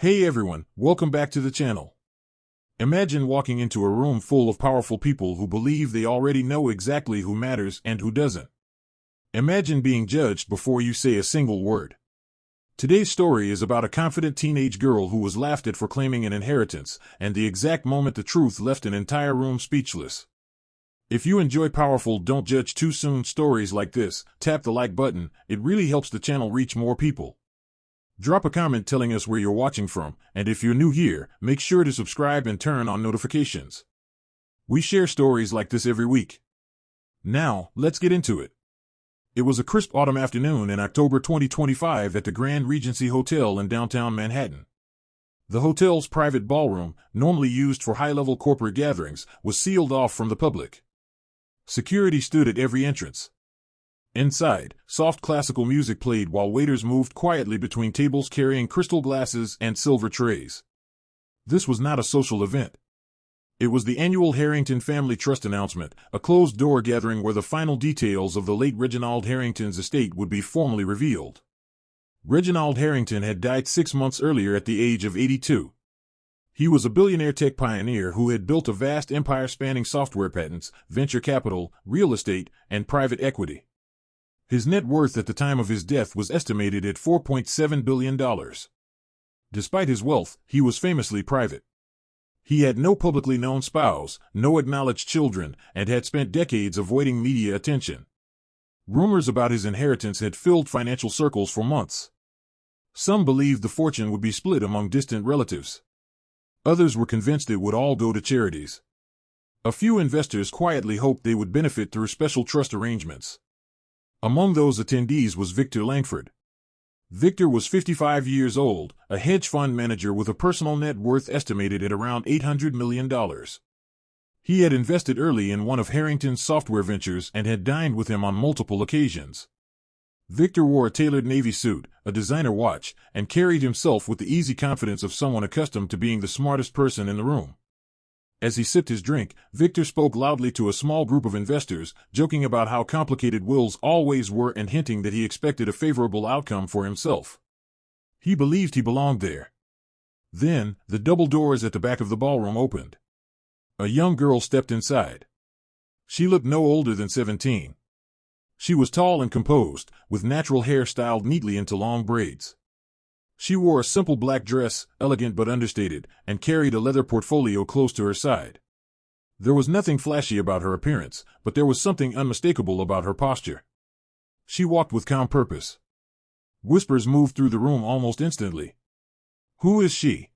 Hey everyone, welcome back to the channel. Imagine walking into a room full of powerful people who believe they already know exactly who matters and who doesn't. Imagine being judged before you say a single word. Today's story is about a confident teenage girl who was laughed at for claiming an inheritance, and the exact moment the truth left an entire room speechless. If you enjoy powerful don't judge too soon stories like this, tap the like button. It really helps the channel reach more people. Drop a comment telling us where you're watching from, and if you're new here, make sure to subscribe and turn on notifications. We share stories like this every week. Now, let's get into it. It was a crisp autumn afternoon in October 2025 at the Grand Regency Hotel in downtown Manhattan. The hotel's private ballroom, normally used for high-level corporate gatherings, was sealed off from the public. Security stood at every entrance. Inside, soft classical music played while waiters moved quietly between tables carrying crystal glasses and silver trays. This was not a social event. It was the annual Harrington Family Trust announcement, a closed-door gathering where the final details of the late Reginald Harrington's estate would be formally revealed. Reginald Harrington had died 6 months earlier at the age of 82. He was a billionaire tech pioneer who had built a vast empire spanning software patents, venture capital, real estate, and private equity. His net worth at the time of his death was estimated at $4.7 billion. Despite his wealth, he was famously private. He had no publicly known spouse, no acknowledged children, and had spent decades avoiding media attention. Rumors about his inheritance had filled financial circles for months. Some believed the fortune would be split among distant relatives. Others were convinced it would all go to charities. A few investors quietly hoped they would benefit through special trust arrangements. Among those attendees was Victor Langford. Victor was 55 years old, a hedge fund manager with a personal net worth estimated at around $800 million. He had invested early in one of Harrington's software ventures and had dined with him on multiple occasions. Victor wore a tailored navy suit, a designer watch, and carried himself with the easy confidence of someone accustomed to being the smartest person in the room. As he sipped his drink, Victor spoke loudly to a small group of investors, joking about how complicated wills always were and hinting that he expected a favorable outcome for himself. He believed he belonged there. Then, the double doors at the back of the ballroom opened. A young girl stepped inside. She looked no older than 17. She was tall and composed, with natural hair styled neatly into long braids. She wore a simple black dress, elegant but understated, and carried a leather portfolio close to her side. There was nothing flashy about her appearance, but there was something unmistakable about her posture. She walked with calm purpose. Whispers moved through the room almost instantly. Who is she?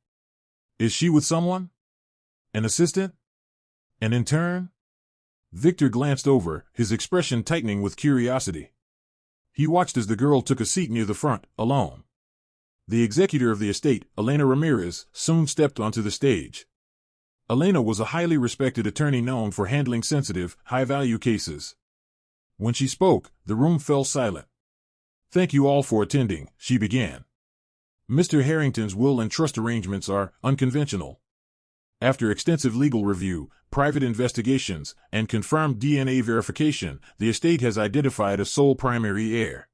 Is she with someone? An assistant? An intern? Victor glanced over, his expression tightening with curiosity. He watched as the girl took a seat near the front, alone. The executor of the estate, Elena Ramirez, soon stepped onto the stage. Elena was a highly respected attorney known for handling sensitive, high-value cases. When she spoke, the room fell silent. "Thank you all for attending," she began. "Mr. Harrington's will and trust arrangements are unconventional. After extensive legal review, private investigations, and confirmed DNA verification, the estate has identified a sole primary heir."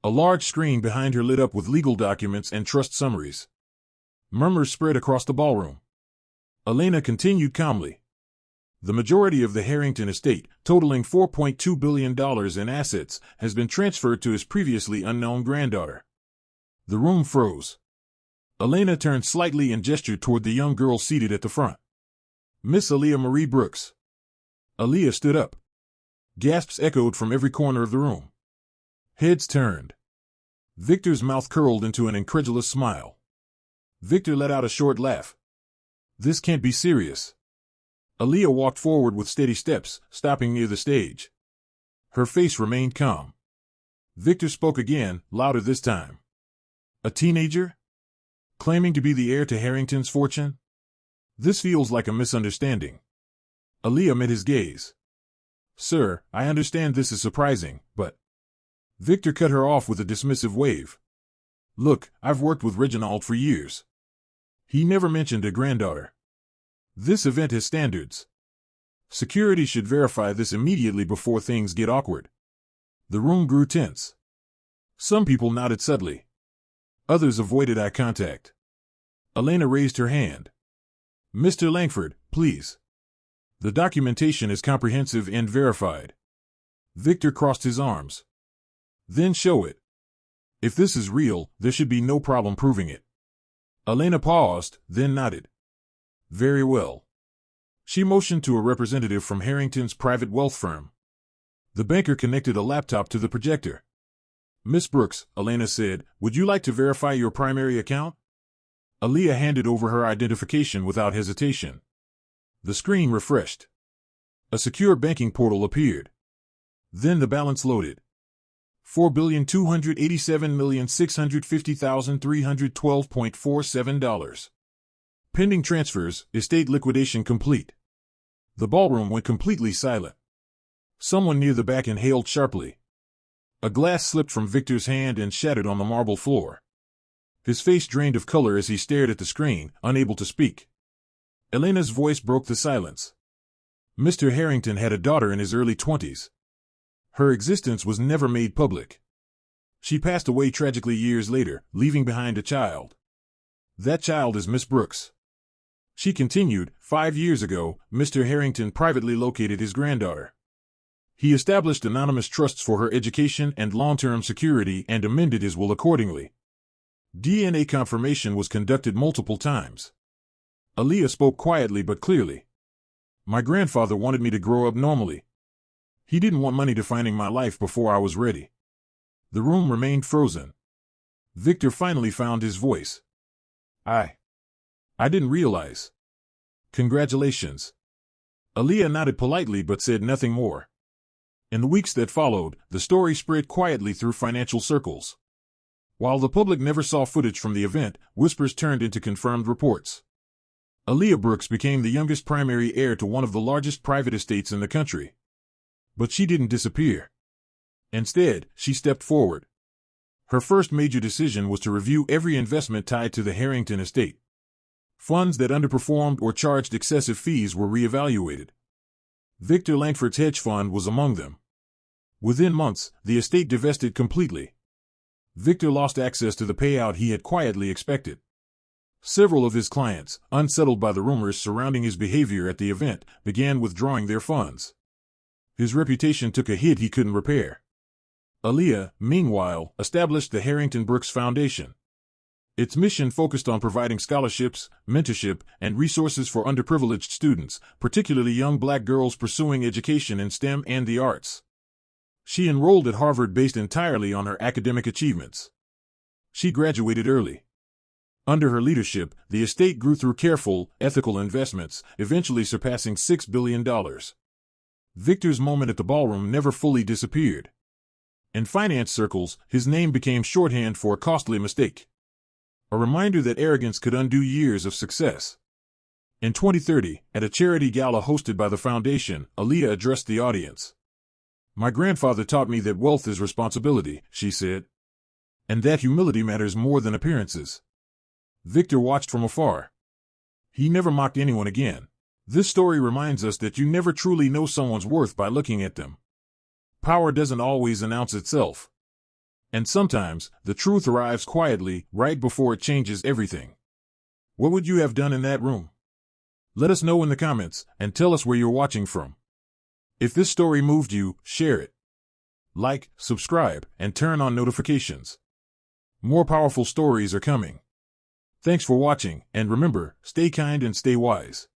A large screen behind her lit up with legal documents and trust summaries. Murmurs spread across the ballroom. Elena continued calmly. The majority of the Harrington estate, totaling $4.2 billion in assets, has been transferred to his previously unknown granddaughter. The room froze. Elena turned slightly and gestured toward the young girl seated at the front. "Miss Aaliyah Marie Brooks." Aaliyah stood up. Gasps echoed from every corner of the room. Heads turned. Victor's mouth curled into an incredulous smile. Victor let out a short laugh. "This can't be serious." Aaliyah walked forward with steady steps, stopping near the stage. Her face remained calm. Victor spoke again, louder this time. "A teenager? Claiming to be the heir to Harrington's fortune? This feels like a misunderstanding." Aaliyah met his gaze. "Sir, I understand this is surprising, but—" Victor cut her off with a dismissive wave. "Look, I've worked with Reginald for years. He never mentioned a granddaughter. This event has standards. Security should verify this immediately before things get awkward." The room grew tense. Some people nodded subtly. Others avoided eye contact. Elena raised her hand. Mr. Langford, please. The documentation is comprehensive and verified. Victor crossed his arms. Then show it. If this is real, there should be no problem proving it. Elena paused, then nodded. Very well. She motioned to a representative from Harrington's private wealth firm. The banker connected a laptop to the projector. Miss Brooks, Elena said, would you like to verify your primary account? Aaliyah handed over her identification without hesitation. The screen refreshed. A secure banking portal appeared. Then the balance loaded. $4,287,650,312.47. Pending transfers, estate liquidation complete. The ballroom went completely silent. Someone near the back inhaled sharply. A glass slipped from Victor's hand and shattered on the marble floor. His face drained of color as he stared at the screen, unable to speak. Elena's voice broke the silence. Mr. Harrington had a daughter in his early 20s. Her existence was never made public. She passed away tragically years later, leaving behind a child. That child is Miss Brooks. She continued, 5 years ago, Mr. Harrington privately located his granddaughter. He established anonymous trusts for her education and long-term security and amended his will accordingly. DNA confirmation was conducted multiple times. Aaliyah spoke quietly but clearly. My grandfather wanted me to grow up normally. He didn't want money defining my life before I was ready. The room remained frozen. Victor finally found his voice. I didn't realize. Congratulations. Aaliyah nodded politely but said nothing more. In the weeks that followed, the story spread quietly through financial circles. While the public never saw footage from the event, whispers turned into confirmed reports. Aaliyah Brooks became the youngest primary heir to one of the largest private estates in the country. But she didn't disappear. Instead, she stepped forward. Her first major decision was to review every investment tied to the Harrington estate. Funds that underperformed or charged excessive fees were reevaluated. Victor Langford's hedge fund was among them. Within months, the estate divested completely. Victor lost access to the payout he had quietly expected. Several of his clients, unsettled by the rumors surrounding his behavior at the event, began withdrawing their funds. His reputation took a hit he couldn't repair. Aaliyah, meanwhile, established the Harrington Brooks Foundation. Its mission focused on providing scholarships, mentorship, and resources for underprivileged students, particularly young black girls pursuing education in STEM and the arts. She enrolled at Harvard based entirely on her academic achievements. She graduated early. Under her leadership, the estate grew through careful, ethical investments, eventually surpassing $6 billion. Victor's moment at the ballroom never fully disappeared. In finance circles, his name became shorthand for a costly mistake. A reminder that arrogance could undo years of success. In 2030, at a charity gala hosted by the foundation, Aaliyah addressed the audience. My grandfather taught me that wealth is responsibility, she said. And that humility matters more than appearances. Victor watched from afar. He never mocked anyone again. This story reminds us that you never truly know someone's worth by looking at them. Power doesn't always announce itself. And sometimes, the truth arrives quietly, right before it changes everything. What would you have done in that room? Let us know in the comments, and tell us where you're watching from. If this story moved you, share it. Like, subscribe, and turn on notifications. More powerful stories are coming. Thanks for watching, and remember, stay kind and stay wise.